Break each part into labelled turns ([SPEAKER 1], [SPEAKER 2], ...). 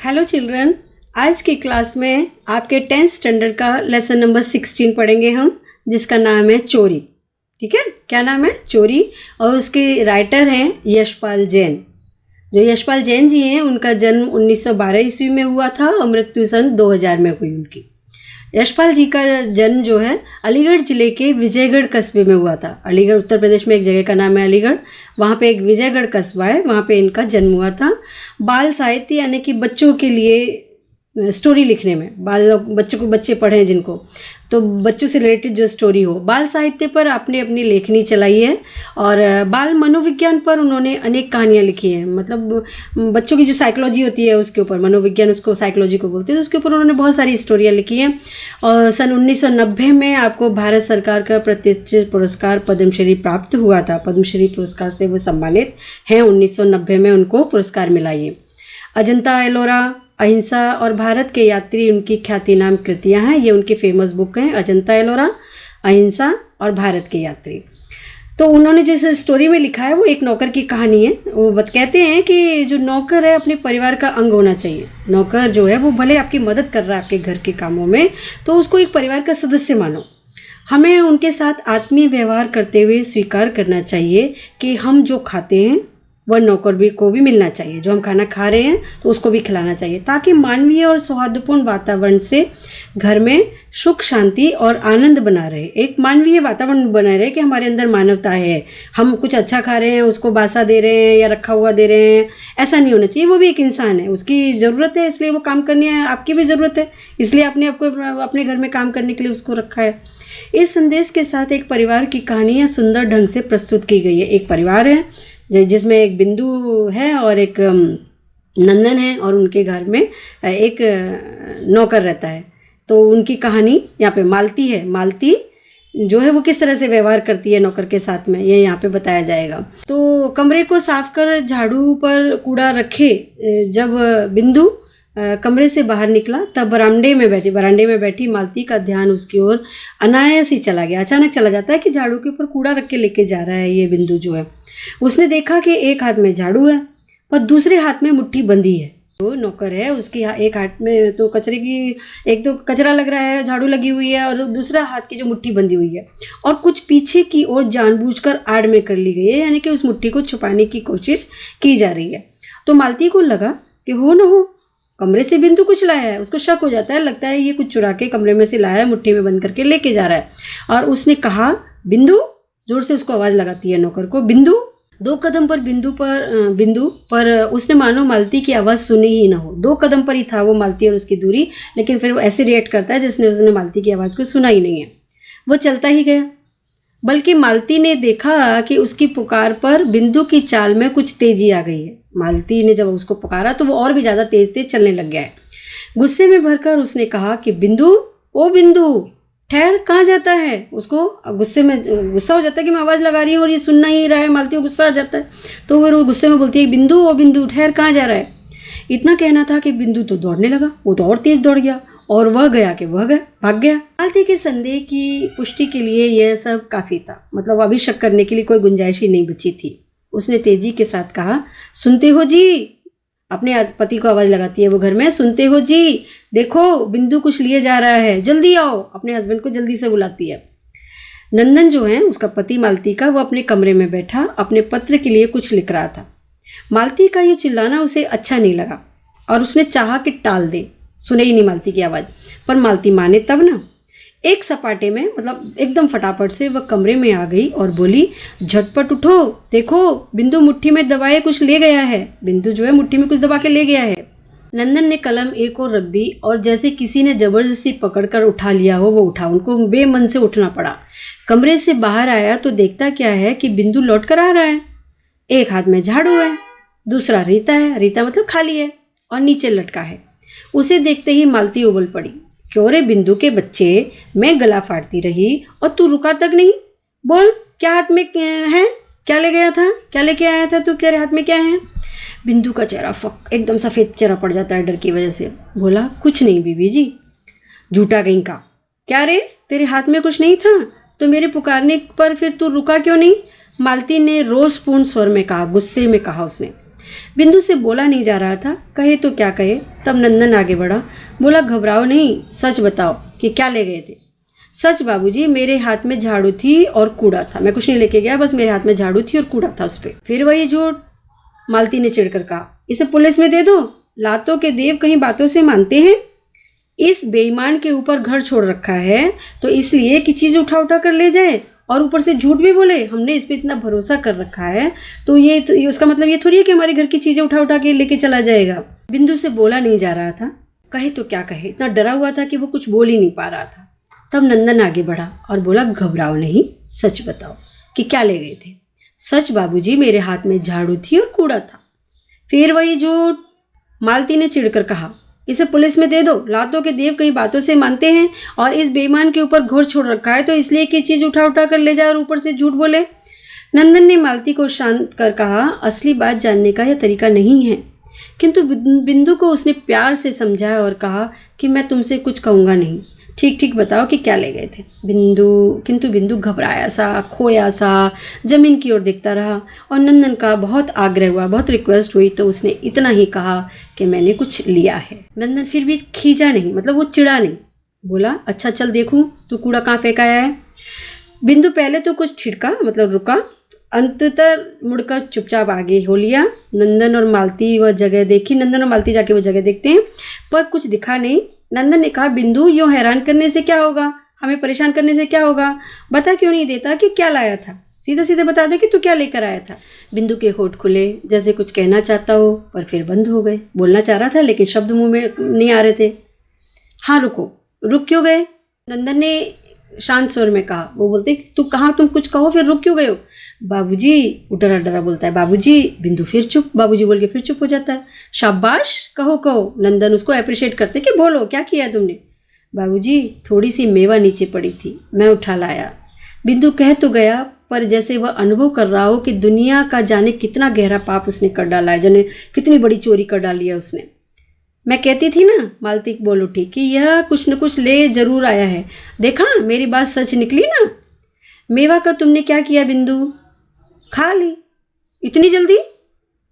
[SPEAKER 1] Hello children, आज की class में आपके 10th स्टैंडर्ड का लेसन नंबर 16 पढ़ेंगे हम, जिसका नाम है चोरी। ठीक है, क्या नाम है? चोरी। और उसके राइटर हैं यशपाल जैन। जो यशपाल जैन जी हैं, उनका जन्म 1912 ईस्वी में हुआ था और मृत्यु सन 2000 में हुई उनकी। यशपाल जी का जन्म जो है अलीगढ़ ज़िले के विजयगढ़ कस्बे में हुआ था। अलीगढ़ उत्तर प्रदेश में एक जगह का नाम है अलीगढ़, वहाँ पे एक विजयगढ़ कस्बा है, वहाँ पे इनका जन्म हुआ था। बाल साहित्य यानी कि बच्चों के लिए स्टोरी लिखने में, बच्चे पढ़ें जिनको, तो बच्चों से रिलेटेड जो स्टोरी हो, बाल साहित्य पर आपने अपनी लेखनी चलाई है। और बाल मनोविज्ञान पर उन्होंने अनेक कहानियाँ लिखी हैं। मतलब बच्चों की जो साइकोलॉजी होती है उसके ऊपर, मनोविज्ञान उसको साइकोलॉजी को बोलते हैं, तो उसके ऊपर उन्होंने बहुत सारी स्टोरियाँ लिखी हैं। और सन 1990 में आपको भारत सरकार का प्रतिष्ठित पुरस्कार पद्मश्री प्राप्त हुआ था। पद्मश्री पुरस्कार से वो सम्मानित हैं। 1990 में उनको पुरस्कार मिला। ये अजंता एलोरा, अहिंसा और भारत के यात्री उनकी ख्याति नाम कृतियाँ हैं। ये उनकी फेमस बुक हैं, अजंता एलोरा, अहिंसा और भारत के यात्री। तो उन्होंने जिस स्टोरी में लिखा है वो एक नौकर की कहानी है। वो कहते हैं कि जो नौकर है अपने परिवार का अंग होना चाहिए। नौकर जो है वो भले आपकी मदद कर रहा है आपके घर के कामों में, तो उसको एक परिवार का सदस्य मानो। हमें उनके साथ आत्मीय व्यवहार करते हुए स्वीकार करना चाहिए कि हम जो खाते हैं वह नौकर को भी मिलना चाहिए। जो हम खाना खा रहे हैं तो उसको भी खिलाना चाहिए, ताकि मानवीय और सौहार्दपूर्ण वातावरण से घर में सुख, शांति और आनंद बना रहे। एक मानवीय वातावरण बना रहे कि हमारे अंदर मानवता है, हम कुछ अच्छा खा रहे हैं उसको बासा दे रहे हैं या रखा हुआ दे रहे हैं, ऐसा नहीं होना चाहिए। वो भी एक इंसान है, उसकी ज़रूरत है, इसलिए वो काम करनी है, आपकी भी ज़रूरत है, इसलिए आपने अपने घर में काम करने के लिए उसको रखा है। इस संदेश के साथ एक परिवार की कहानी सुंदर ढंग से प्रस्तुत की गई है। एक परिवार है जिसमें एक बिंदु है और एक नंदन है, और उनके घर में एक नौकर रहता है। तो उनकी कहानी यहाँ पे मालती है। मालती जो है वो किस तरह से व्यवहार करती है नौकर के साथ में, ये यहाँ पे बताया जाएगा। तो कमरे को साफ कर झाड़ू पर कूड़ा रखे जब बिंदु कमरे से बाहर निकला, तब बरामदे में बैठी मालती का ध्यान उसकी ओर अनायास ही चला गया। अचानक चला जाता है कि झाड़ू के ऊपर कूड़ा रख के लेके जा रहा है ये बिंदु जो है। उसने देखा कि एक हाथ में झाड़ू है पर दूसरे हाथ में मुट्ठी बंधी है। तो नौकर है, उसकी एक हाथ में तो एक तो कचरा लग रहा है, झाड़ू लगी हुई है, और दूसरा हाथ की जो मुट्ठी बंधी हुई है और कुछ पीछे की ओर जानबूझकर आड़ में कर ली गई है, यानी कि उस मुट्ठी को छुपाने की कोशिश की जा रही है। तो मालती को लगा कि हो न हो कमरे से बिंदु कुछ लाया है। उसको शक हो जाता है, लगता है ये कुछ चुरा के कमरे में से लाया है, मुट्ठी में बंद करके लेके जा रहा है। और उसने कहा बिंदु, जोर से उसको आवाज़ लगाती है नौकर को, बिंदु। 2 कदम पर बिंदु पर उसने मानो मालती की आवाज़ सुनी ही ना हो। 2 कदम पर ही था वो मालती और उसकी दूरी, लेकिन फिर वो ऐसे रिएक्ट करता है जैसे उसने मालती की आवाज़ को सुना ही नहीं है। वो चलता ही गया, बल्कि मालती ने देखा कि उसकी पुकार पर बिंदु की चाल में कुछ तेजी आ गई है। मालती ने जब उसको पुकारा तो वो और भी ज़्यादा तेज चलने लग गया है। गुस्से में भरकर उसने कहा कि बिंदु, ओ बिंदु, ठहर, कहाँ जाता है? उसको गुस्सा हो जाता है कि मैं आवाज़ लगा रही हूँ और ये सुनना ही रहा है। मालती को गुस्सा आ जाता है, तो फिर वो गुस्से में बोलती है बिंदु, ओ बिंदु, ठहर, कहाँ जा रहा है? इतना कहना था कि बिंदु तो दौड़ने लगा। वो तो और तेज दौड़ गया और भाग गया। मालती के संदेह की पुष्टि के लिए यह सब काफ़ी था। मतलब अभी शक करने के लिए कोई गुंजाइश ही नहीं बची थी। उसने तेजी के साथ कहा, सुनते हो जी? अपने पति को आवाज़ लगाती है वो घर में, सुनते हो जी? देखो बिंदु कुछ लिए जा रहा है, जल्दी आओ। अपने हस्बैंड को जल्दी से बुलाती है। नंदन जो है उसका पति मालती का, वो अपने कमरे में बैठा अपने पत्र के लिए कुछ लिख रहा था। मालती का ये चिल्लाना उसे अच्छा नहीं लगा और उसने चाहा कि टाल दे, सुने ही नहीं मालती की आवाज़। पर मालती माने तब ना। एक सपाटे में, मतलब एकदम फटाफट से वह कमरे में आ गई और बोली, झटपट उठो, देखो बिंदु मुट्ठी में दबाए कुछ ले गया है। बिंदु जो है मुट्ठी में कुछ दबा के ले गया है। नंदन ने कलम एक और रख दी और जैसे किसी ने जबरदस्ती पकड़कर उठा लिया हो वो उठा। उनको बेमन से उठना पड़ा। कमरे से बाहर आया तो देखता क्या है कि बिंदु लौट कर आ रहा है। एक हाथ में झाड़ू है, दूसरा रीता है, रीता मतलब खाली है, और नीचे लटका है। उसे देखते ही मालती उबल पड़ी, क्यों रे बिंदु के बच्चे, मैं गला फाड़ती रही और तू रुका तक नहीं। बोल, क्या हाथ में है? क्या ले गया था? क्या लेके आया था तू? तेरे हाथ में क्या है? बिंदु का चेहरा एकदम सफ़ेद चेहरा पड़ जाता है डर की वजह से। बोला, कुछ नहीं बीबी जी। झूठा कहीं का। क्या रे, तेरे हाथ में कुछ नहीं था तो मेरे पुकारने पर फिर तू रुका क्यों नहीं? मालती ने रोषपूर्ण स्वर में कहा, गुस्से में कहा उसने। बिंदु से बोला नहीं जा रहा था, कहे तो क्या कहे। तब नंदन आगे बढ़ा, बोला घबराओ नहीं, सच बताओ कि क्या ले गए थे। सच बाबूजी, मेरे हाथ में झाड़ू थी और कूड़ा था, मैं कुछ नहीं लेके गया, बस मेरे हाथ में झाड़ू थी और कूड़ा था उस पर। फिर वही झूठ, मालती ने चिढ़कर कहा, इसे पुलिस में दे दो, लातों के देव कहीं बातों से मानते हैं। इस बेईमान के ऊपर घर छोड़ रखा है तो इसलिए कि चीज उठा उठा कर ले जाए और ऊपर से झूठ भी बोले। हमने इस पे इतना भरोसा कर रखा है तो ये उसका मतलब ये थोड़ी है कि हमारे घर की चीजें उठा उठा के लेके चला जाएगा। बिंदु से बोला नहीं जा रहा था, कहे तो क्या कहे, इतना डरा हुआ था कि वो कुछ बोल ही नहीं पा रहा था। तब नंदन आगे बढ़ा और बोला घबराओ नहीं, सच बताओ कि क्या ले गए थे। सच बाबूजी, मेरे हाथ में झाड़ू थी और कूड़ा था। फिर वही झूठ, मालती ने चिढ़कर कहा, इसे पुलिस में दे दो, लातों के देव कई बातों से मानते हैं और इस बेईमान के ऊपर घोर छोड़ रखा है तो इसलिए कि चीज उठा उठा कर ले जाए और ऊपर से झूठ बोले। नंदन ने मालती को शांत कर कहा, असली बात जानने का यह तरीका नहीं है। किंतु बिंदु को उसने प्यार से समझाया और कहा कि मैं तुमसे कुछ कहूँगा नहीं, ठीक ठीक बताओ कि क्या ले गए थे। किंतु बिंदु घबराया सा, खोया सा जमीन की ओर देखता रहा और नंदन का बहुत आग्रह हुआ, बहुत रिक्वेस्ट हुई तो उसने इतना ही कहा कि मैंने कुछ लिया है। नंदन फिर भी खींचा नहीं, मतलब वो चिढ़ा नहीं, बोला अच्छा चल देखूं तू कूड़ा कहाँ फेंकाया है। बिंदु पहले तो कुछ छिड़का, मतलब रुका, अंततः मुड़कर चुपचाप आगे हो लिया। नंदन और मालती वह जगह देखी, नंदन और मालती जाके वो जगह देखते हैं पर कुछ दिखा नहीं। नंदन ने कहा, बिंदु यूँ हैरान करने से क्या होगा, हमें परेशान करने से क्या होगा, बता क्यों नहीं देता कि क्या लाया था, सीधे सीधे बता दे कि तू क्या लेकर आया था। बिंदु के होठ खुले जैसे कुछ कहना चाहता हो पर फिर बंद हो गए। बोलना चाह रहा था लेकिन शब्द मुंह में नहीं आ रहे थे। हाँ रुको, रुक क्यों गए, नंदन ने शांत स्वर में कहा। वो बोलते तू कहाँ, तुम कुछ कहो, फिर रुक क्यों गए हो। बाबूजी, वो डरा डरा बोलता है, बाबूजी। बिंदु फिर चुप, बाबूजी बोल के फिर चुप हो जाता है। शाबाश, कहो कहो, नंदन उसको अप्रिशिएट करते कि बोलो क्या किया तुमने। बाबूजी, थोड़ी सी मेवा नीचे पड़ी थी, मैं उठा लाया। बिंदु कह तो गया पर जैसे वह अनुभव कर रहा हो कि दुनिया का जाने कितना गहरा पाप उसने कर डाला है, जाने कितनी बड़ी चोरी कर डाली है उसने। मैं कहती थी ना, मालती बोल उठी, कि यह कुछ न कुछ ले जरूर आया है। देखा मेरी बात सच निकली ना। मेवा का तुमने क्या किया बिंदु, खा ली इतनी जल्दी।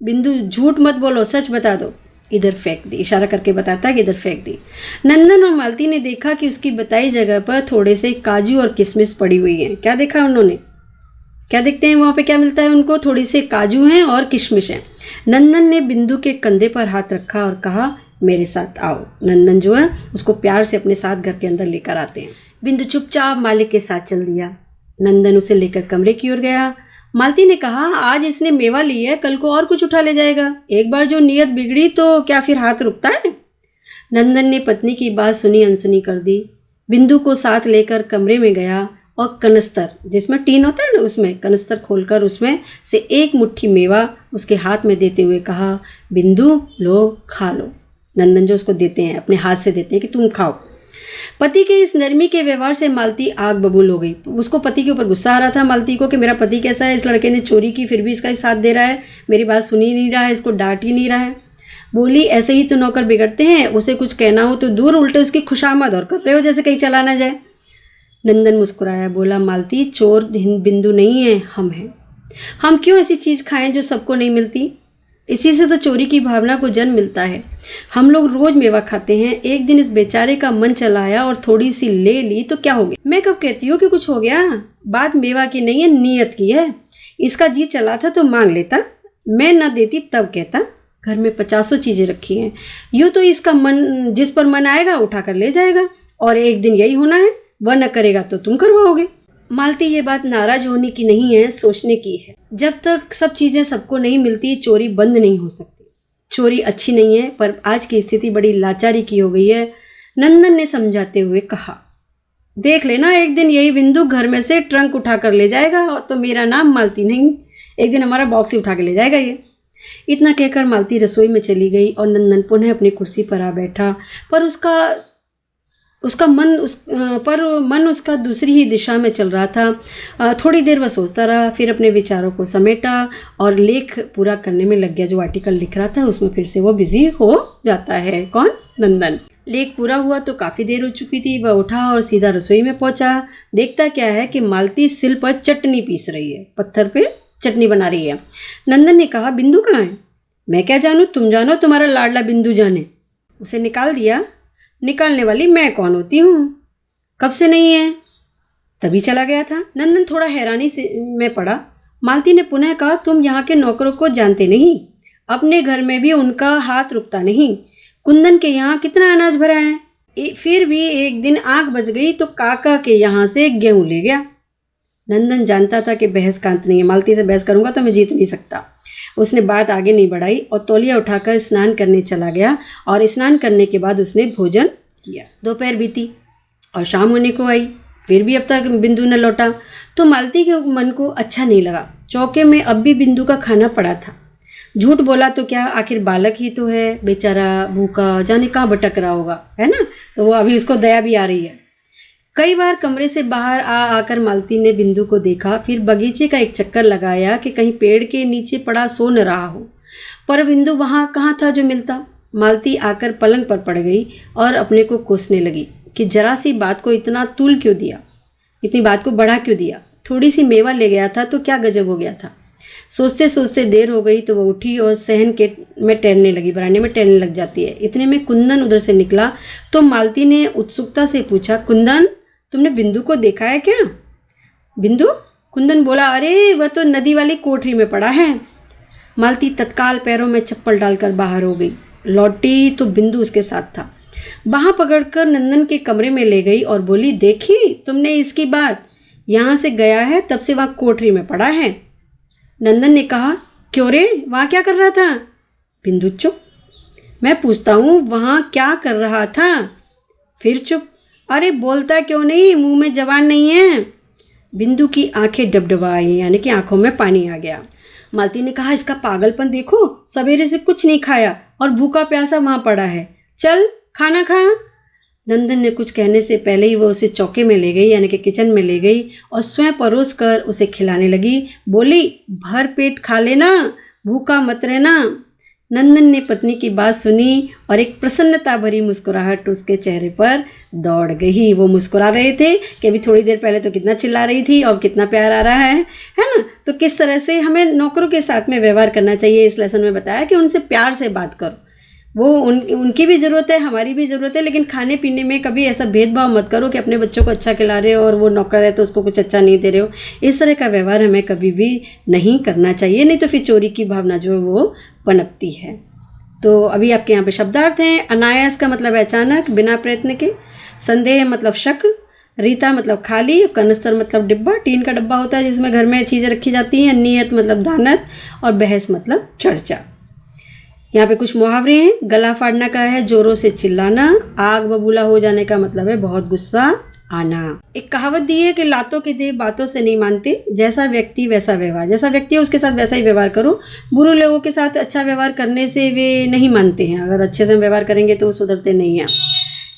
[SPEAKER 1] बिंदु झूठ मत बोलो, सच बता दो। इधर फेंक दी, इशारा करके बताता है कि इधर फेंक दी। नंदन और मालती ने देखा कि उसकी बताई जगह पर थोड़े से काजू और किशमिश पड़ी हुई हैं। क्या देखा उन्होंने, क्या देखते हैं वहाँ पे क्या मिलता है उनको, थोड़ी से काजू हैं और किशमिश हैं। नंदन ने बिंदु के कंधे पर हाथ रखा और कहा, मेरे साथ आओ। नंदन जो है उसको प्यार से अपने साथ घर के अंदर लेकर आते हैं। बिंदु चुपचाप मालिक के साथ चल दिया। नंदन उसे लेकर कमरे की ओर गया। मालती ने कहा, आज इसने मेवा ली है, कल को और कुछ उठा ले जाएगा। एक बार जो नीयत बिगड़ी तो क्या फिर हाथ रुकता है। नंदन ने पत्नी की बात सुनी अनसुनी कर दी। बिंदु को साथ लेकर कमरे में गया और कनस्तर, जिसमें टीन होता है ना, उसमें कनस्तर खोलकर उसमें से एक मुट्ठी मेवा उसके हाथ में देते हुए कहा, बिंदु लो खा लो। नंदन जो उसको देते हैं, अपने हाथ से देते हैं कि तुम खाओ। पति के इस नरमी के व्यवहार से मालती आग बबूल हो गई। उसको पति के ऊपर गुस्सा आ रहा था, मालती को, कि मेरा पति कैसा है, इस लड़के ने चोरी की फिर भी इसका ही साथ दे रहा है, मेरी बात सुन ही नहीं रहा है, इसको डांट ही नहीं रहा है। बोली, ऐसे ही तो नौकर बिगड़ते हैं, उसे कुछ कहना हो तो दूर, उल्टे उसकी खुशामद और कर रहे हो जैसे कहीं चला ना जाए। नंदन मुस्कुराया, बोला, मालती चोर बिंदु नहीं है, हम हैं। हम क्यों ऐसी चीज़ खाएं जो सबको नहीं मिलती, इसी से तो चोरी की भावना को जन्म मिलता है। हम लोग रोज मेवा खाते हैं, एक दिन इस बेचारे का मन चलाया और थोड़ी सी ले ली तो क्या हो गया। मैं कब कहती हूँ कि कुछ हो गया, बात मेवा की नहीं है, नीयत की है। इसका जी चला था तो मांग लेता, मैं न देती तब कहता, घर में 50 चीज़ें रखी हैं, यूँ तो इसका मन, जिस पर मन आएगा उठा कर ले जाएगा, और एक दिन यही होना है, वह न करेगा तो तुम करवाओगे। मालती ये बात नाराज होने की नहीं है, सोचने की है। जब तक सब चीज़ें सबको नहीं मिलती, चोरी बंद नहीं हो सकती। चोरी अच्छी नहीं है, पर आज की स्थिति बड़ी लाचारी की हो गई है। नंदन ने समझाते हुए कहा, देख लेना, एक दिन यही बिंदु घर में से ट्रंक उठा कर ले जाएगा, और तो मेरा नाम मालती नहीं, एक दिन हमारा बॉक्स ही उठा के ले जाएगा ये। इतना कहकर मालती रसोई में चली गई और नंदन पुनः अपनी कुर्सी पर आ बैठा, पर मन उसका दूसरी ही दिशा में चल रहा था। थोड़ी देर वह सोचता रहा, फिर अपने विचारों को समेटा और लेख पूरा करने में लग गया। जो आर्टिकल लिख रहा था उसमें फिर से वो बिजी हो जाता है। कौन? नंदन। लेख पूरा हुआ तो काफ़ी देर हो चुकी थी। वह उठा और सीधा रसोई में पहुंचा। देखता क्या है कि मालती सिल पर चटनी पीस रही है, पत्थर पे चटनी बना रही है। नंदन ने कहा, बिंदु कहाँ है? मैं क्या जानूँ, तुम जानो, तुम्हारा लाडला बिंदु जाने। उसे निकाल दिया। निकालने वाली मैं कौन होती हूँ? कब से नहीं है? तभी चला गया था। नंदन थोड़ा हैरानी से में पड़ा। मालती ने पुनः कहा, तुम यहाँ के नौकरों को जानते नहीं, अपने घर में भी उनका हाथ रुकता नहीं। कुंदन के यहाँ कितना अनाज भरा है, फिर भी एक दिन आंख बच गई तो काका के यहाँ से गेहूं ले गया। नंदन जानता था कि बहस का अंत नहीं है, मालती से बहस करूंगा तो मैं जीत नहीं सकता। उसने बात आगे नहीं बढ़ाई और तौलिया उठाकर स्नान करने चला गया और स्नान करने के बाद उसने भोजन किया। दोपहर बीती और शाम होने को आई, फिर भी अब तक बिंदु न लौटा तो मालती के मन को अच्छा नहीं लगा। चौके में अब भी बिंदु का खाना पड़ा था। झूठ बोला तो क्या, आखिर बालक ही तो है, बेचारा भूखा जाने कहाँ भटक रहा होगा, है ना। तो वो अभी उसको दया भी आ रही है। कई बार कमरे से बाहर आकर मालती ने बिंदु को देखा, फिर बगीचे का एक चक्कर लगाया कि कहीं पेड़ के नीचे पड़ा सो न रहा हो, पर बिंदु वहाँ कहाँ था जो मिलता। मालती आकर पलंग पर पड़ गई और अपने को कोसने लगी कि जरा सी बात को इतना तूल क्यों दिया, इतनी बात को बढ़ा क्यों दिया। थोड़ी सी मेवा ले गया था तो क्या गजब हो गया था। सोचते सोचते देर हो गई तो वह उठी और सहन के में टहलने लगी, बरामदे में टहलने लग जाती है। इतने में कुंदन उधर से निकला तो मालती ने उत्सुकता से पूछा, कुंदन, तुमने बिंदु को देखा है क्या? बिंदु? कुंदन बोला, अरे वह तो नदी वाली कोठरी में पड़ा है। मालती तत्काल पैरों में चप्पल डालकर बाहर हो गई। लौटी तो बिंदु उसके साथ था। बाहाँ पकड़कर नंदन के कमरे में ले गई और बोली, देखी तुमने इसकी बात, यहाँ से गया है तब से वहाँ कोठरी में पड़ा है। नंदन ने कहा, क्यों रे, वहाँ क्या कर रहा था? बिंदु चुप। मैं पूछता हूँ वहाँ क्या कर रहा था? फिर चुप। अरे बोलता क्यों नहीं, मुंह में जबान नहीं है। बिंदु की आंखें डबडबाई, यानी कि आंखों में पानी आ गया। मालती ने कहा, इसका पागलपन देखो, सवेरे से कुछ नहीं खाया और भूखा प्यासा वहाँ पड़ा है, चल खाना खा। नंदन ने कुछ कहने से पहले ही वो उसे चौके में ले गई, यानी कि किचन में ले गई और स्वयं परोस कर उसे खिलाने लगी। बोली, भर पेट खा लेना, भूखा मत रहना। नंदन ने पत्नी की बात सुनी और एक प्रसन्नता भरी मुस्कुराहट उसके चेहरे पर दौड़ गई। वो मुस्कुरा रहे थे कि अभी थोड़ी देर पहले तो कितना चिल्ला रही थी और कितना प्यार आ रहा है ना। तो किस तरह से हमें नौकरों के साथ में व्यवहार करना चाहिए, इस लेसन में बताया कि उनसे प्यार से बात करो। वो उनकी भी ज़रूरत है, हमारी भी ज़रूरत है, लेकिन खाने पीने में कभी ऐसा भेदभाव मत करो कि अपने बच्चों को अच्छा खिला रहे हो और वो नौकर है तो उसको कुछ अच्छा नहीं दे रहे हो। इस तरह का व्यवहार हमें कभी भी नहीं करना चाहिए, नहीं तो फिर चोरी की भावना जो है वो पनपती है। तो अभी आपके यहाँ पे शब्दार्थ हैं। अनायास का मतलब है अचानक, बिना प्रयत्न के। संदेह मतलब शक। रीता मतलब खाली। कनस्तर मतलब डिब्बा, टीन का डब्बा होता है जिसमें घर में चीज़ें रखी जाती हैं। नियत मतलब दानत और बहस मतलब चर्चा। यहाँ पे कुछ मुहावरे हैं। गला फाड़ना का है जोरों से चिल्लाना। आग बबूला हो जाने का मतलब है बहुत गुस्सा आना। एक कहावत दी है कि लातों के देव बातों से नहीं मानते, जैसा व्यक्ति वैसा व्यवहार। जैसा व्यक्ति है उसके साथ वैसा ही व्यवहार करो। बुरे लोगों के साथ अच्छा व्यवहार करने से वे नहीं मानते हैं, अगर अच्छे से व्यवहार करेंगे तो वो सुधरते नहीं हैं।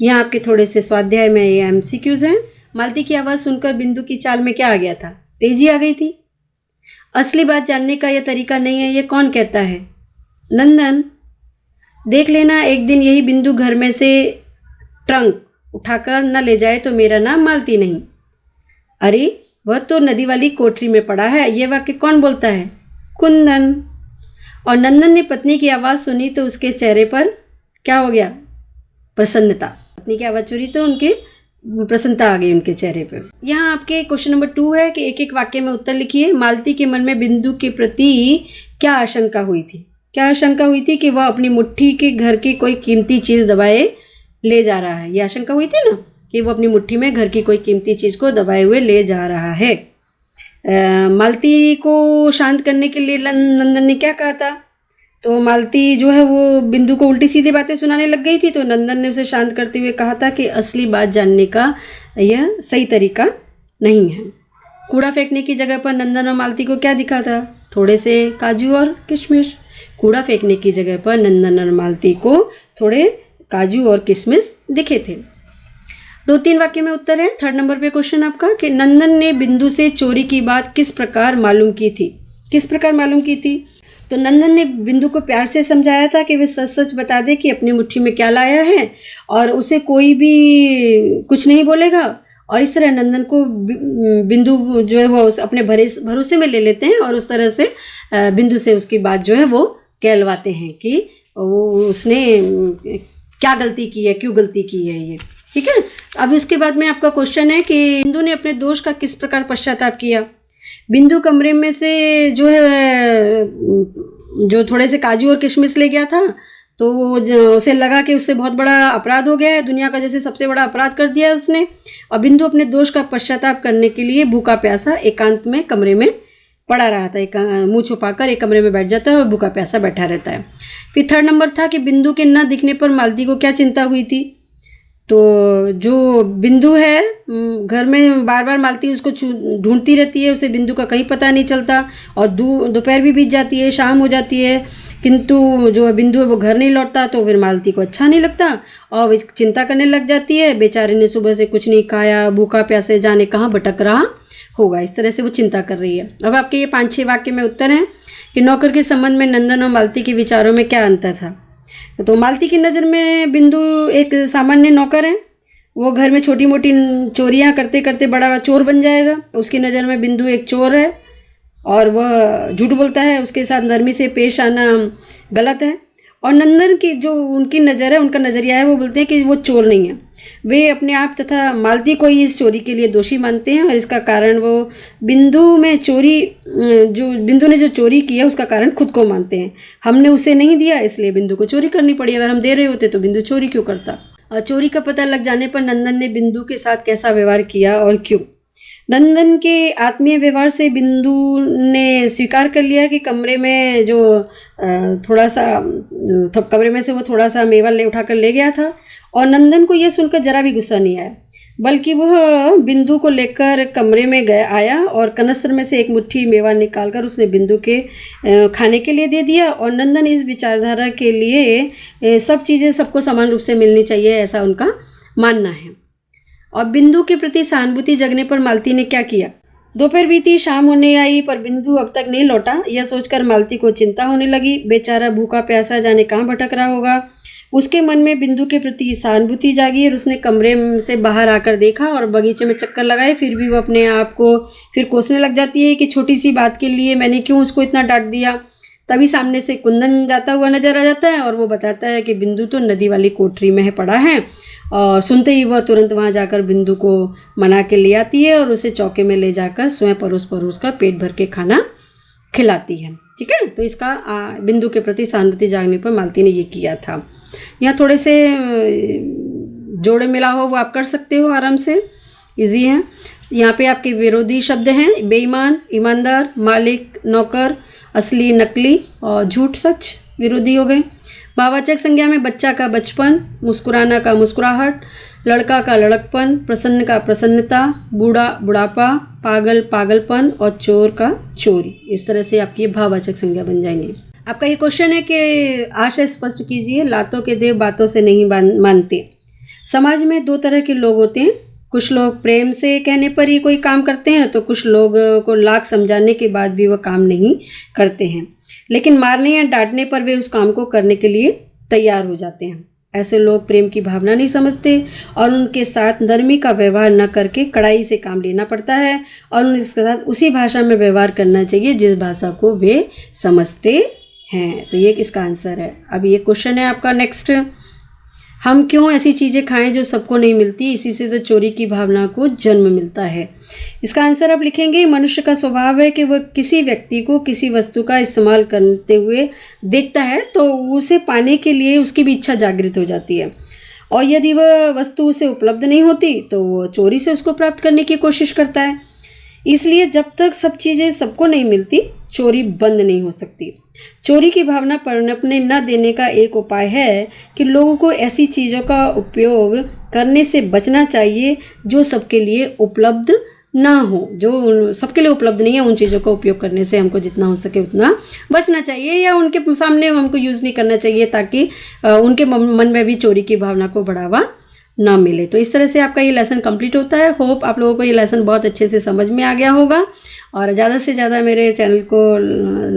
[SPEAKER 1] यहाँ आपके थोड़े से स्वाध्याय में ये MCQs हैं। मालती की आवाज़ सुनकर बिंदु की चाल में क्या आ गया था? तेजी आ गई थी। असली बात जानने का यह तरीका नहीं है, ये कौन कहता है? नंदन, देख लेना एक दिन यही बिंदु घर में से ट्रंक उठाकर न ले जाए तो मेरा नाम मालती नहीं। अरे वह तो नदी वाली कोठरी में पड़ा है, ये वाक्य कौन बोलता है? कुंदन। और नंदन ने पत्नी की आवाज़ सुनी तो उसके चेहरे पर क्या हो गया? प्रसन्नता। पत्नी की आवाज़ सुनी तो उनके प्रसन्नता आ गई उनके चेहरे पर। यहाँ आपके क्वेश्चन नंबर 2 है कि एक एक वाक्य में उत्तर लिखिए। मालती के मन में बिंदु के प्रति क्या आशंका हुई थी? क्या आशंका हुई थी? कि वह अपनी मुट्ठी के घर की कोई कीमती चीज़ दबाए ले जा रहा है। ये आशंका हुई थी ना कि वो अपनी मुट्ठी में घर की कोई कीमती चीज़ को दबाए हुए ले जा रहा है। मालती को शांत करने के लिए नंदन ने क्या कहा था? तो मालती जो है वो बिंदु को उल्टी सीधी बातें सुनाने लग गई थी, तो नंदन ने उसे शांत करते हुए कहा था कि असली बात जानने का यह सही तरीका नहीं है। कूड़ा फेंकने की जगह पर नंदन और मालती को क्या दिखा था? थोड़े से काजू और किशमिश। कूड़ा फेंकने की जगह पर नंदन और मालती को थोड़े काजू और किशमिश दिखे थे। 2-3 वाक्य में उत्तर है। 3rd नंबर पे क्वेश्चन आपका कि नंदन ने बिंदु से चोरी की बात किस प्रकार मालूम की थी? किस प्रकार मालूम की थी? तो नंदन ने बिंदु को प्यार से समझाया था कि वे सच सच बता दे कि अपनी मुट्ठी में क्या लाया है और उसे कोई भी कुछ नहीं बोलेगा। और इस तरह नंदन को बिंदु जो है वो अपने भरोसे में ले लेते हैं और उस तरह से बिंदु से उसकी बात जो है वो कहलवाते हैं कि उसने क्या गलती की है, क्यों गलती की है ये। ठीक है, अब इसके बाद में आपका क्वेश्चन है कि बिंदु ने अपने दोष का किस प्रकार पश्चाताप किया। बिंदु कमरे में से जो है जो थोड़े से काजू और किशमिश ले गया था, तो वो उसे लगा कि उससे बहुत बड़ा अपराध हो गया है, दुनिया का जैसे सबसे बड़ा अपराध कर दिया है उसने। और बिंदु अपने दोष का पश्चाताप करने के लिए भूखा प्यासा एकांत में कमरे में पड़ा रहा था। एक मुँह छुपाकर एक कमरे में बैठ जाता है और भूखा प्यासा बैठा रहता है। फिर थर्ड नंबर था कि बिंदु के न दिखने पर मालती को क्या चिंता हुई थी। तो जो बिंदु है घर में बार बार मालती उसको ढूंढती रहती है, उसे बिंदु का कहीं पता नहीं चलता और दोपहर भी बीत जाती है, शाम हो जाती है, किंतु जो बिंदु है वो घर नहीं लौटता। तो फिर मालती को अच्छा नहीं लगता और वो चिंता करने लग जाती है, बेचारे ने सुबह से कुछ नहीं खाया, भूखा प्यासे जाने कहाँ भटक रहा होगा, इस तरह से वो चिंता कर रही है। अब आपके ये 5-6 वाक्य में उत्तर हैं कि नौकर के संबंध में नंदन और मालती के विचारों में क्या अंतर था। तो मालती की नज़र में बिंदु एक सामान्य नौकर है, वो घर में छोटी मोटी चोरियां करते करते बड़ा चोर बन जाएगा। उसकी नज़र में बिंदु एक चोर है और वह झूठ बोलता है, उसके साथ नरमी से पेश आना गलत है। और नंदन की जो उनकी नज़र है, उनका नज़रिया है, वो बोलते हैं कि वो चोर नहीं है, वे अपने आप तथा मालती को ही इस चोरी के लिए दोषी मानते हैं और इसका कारण वो बिंदु में चोरी जो बिंदु ने जो चोरी की है उसका कारण खुद को मानते हैं। हमने उसे नहीं दिया इसलिए बिंदु को चोरी करनी पड़ी, अगर हम दे रहे होते तो बिंदु चोरी क्यों करता। चोरी का पता लग जाने पर नंदन ने बिंदु के साथ कैसा व्यवहार किया और क्यों। नंदन के आत्मीय व्यवहार से बिंदु ने स्वीकार कर लिया कि कमरे में जो थोड़ा सा कमरे में से वो थोड़ा सा मेवा उठाकर ले गया था। और नंदन को यह सुनकर जरा भी गुस्सा नहीं आया, बल्कि वह बिंदु को लेकर कमरे में आया और कनस्तर में से एक मुट्ठी मेवा निकालकर उसने बिंदु के खाने के लिए दे दिया। और नंदन इस विचारधारा के लिए सब चीज़ें सबको समान रूप से मिलनी चाहिए, ऐसा उनका मानना है। और बिंदु के प्रति सहानुभूति जगने पर मालती ने क्या किया। दोपहर बीती, शाम होने आई पर बिंदु अब तक नहीं लौटा। यह सोचकर मालती को चिंता होने लगी, बेचारा भूखा प्यासा जाने कहाँ भटक रहा होगा। उसके मन में बिंदु के प्रति सहानुभूति जागी और उसने कमरे से बाहर आकर देखा और बगीचे में चक्कर लगाए। फिर भी वो अपने आप को फिर कोसने लग जाती है कि छोटी सी बात के लिए मैंने क्यों उसको इतना डांट दिया। तभी सामने से कुंदन जाता हुआ नजर आ जाता है और वो बताता है कि बिंदु तो नदी वाली कोठरी में पड़ा है। और सुनते ही वह तुरंत वहाँ जाकर बिंदु को मना के ले आती है और उसे चौके में ले जाकर स्वयं परोस कर पेट भर के खाना खिलाती है। ठीक है, तो इसका बिंदु के प्रति सहानुभूति जागने पर मालती ने ये किया था। यहाँ थोड़े से जोड़े मिला हो वो आप कर सकते हो, आराम से इजी है। यहाँ पे आपके विरोधी शब्द हैं, बेईमान, ईमानदार, मालिक, नौकर, असली, नकली और झूठ सच विरोधी हो गए। भाववाचक संज्ञा में बच्चा का बचपन, मुस्कुराना का मुस्कुराहट, लड़का का लड़कपन, प्रसन्न का प्रसन्नता, बूढ़ा बुढ़ापा, पागल पागलपन और चोर का चोरी। इस तरह से आपकी भाववाचक संज्ञा बन जाएंगे। आपका ये क्वेश्चन है कि आशय स्पष्ट कीजिए। लातों के देव बातों से नहीं मानते। समाज में 2 तरह के लोग होते हैं, कुछ लोग प्रेम से कहने पर ही कोई काम करते हैं, तो कुछ लोग को लाख समझाने के बाद भी वह काम नहीं करते हैं, लेकिन मारने या डांटने पर वे उस काम को करने के लिए तैयार हो जाते हैं। ऐसे लोग प्रेम की भावना नहीं समझते और उनके साथ नरमी का व्यवहार न करके कड़ाई से काम लेना पड़ता है और उनके साथ उसी भाषा में व्यवहार करना चाहिए जिस भाषा को वे समझते हैं। तो ये इसका आंसर है। अब ये क्वेश्चन है आपका नेक्स्ट, हम क्यों ऐसी चीज़ें खाएं जो सबको नहीं मिलती, इसी से तो चोरी की भावना को जन्म मिलता है। इसका आंसर आप लिखेंगे, मनुष्य का स्वभाव है कि वह किसी व्यक्ति को किसी वस्तु का इस्तेमाल करते हुए देखता है तो उसे पाने के लिए उसकी भी इच्छा जागृत हो जाती है, और यदि वह वस्तु उसे उपलब्ध नहीं होती तो वो चोरी से उसको प्राप्त करने की कोशिश करता है। इसलिए जब तक सब चीज़ें सबको नहीं मिलती, चोरी बंद नहीं हो सकती। चोरी की भावना पनपने न देने का एक उपाय है कि लोगों को ऐसी चीज़ों का उपयोग करने से बचना चाहिए जो सबके लिए उपलब्ध ना हो, जो सबके लिए उपलब्ध नहीं है, उन चीज़ों का उपयोग करने से हमको जितना हो सके उतना बचना चाहिए या उनके सामने हमको यूज़ नहीं करना चाहिए, ताकि उनके मन में भी चोरी की भावना को बढ़ावा ना मिले। तो इस तरह से आपका ये लेसन कंप्लीट होता है। होप आप लोगों को ये लेसन बहुत अच्छे से समझ में आ गया होगा और ज़्यादा से ज़्यादा मेरे चैनल को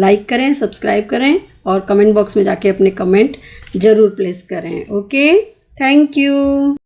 [SPEAKER 1] लाइक करें, सब्सक्राइब करें और कमेंट बॉक्स में जाके अपने कमेंट ज़रूर प्लेस करें। Okay, thank you.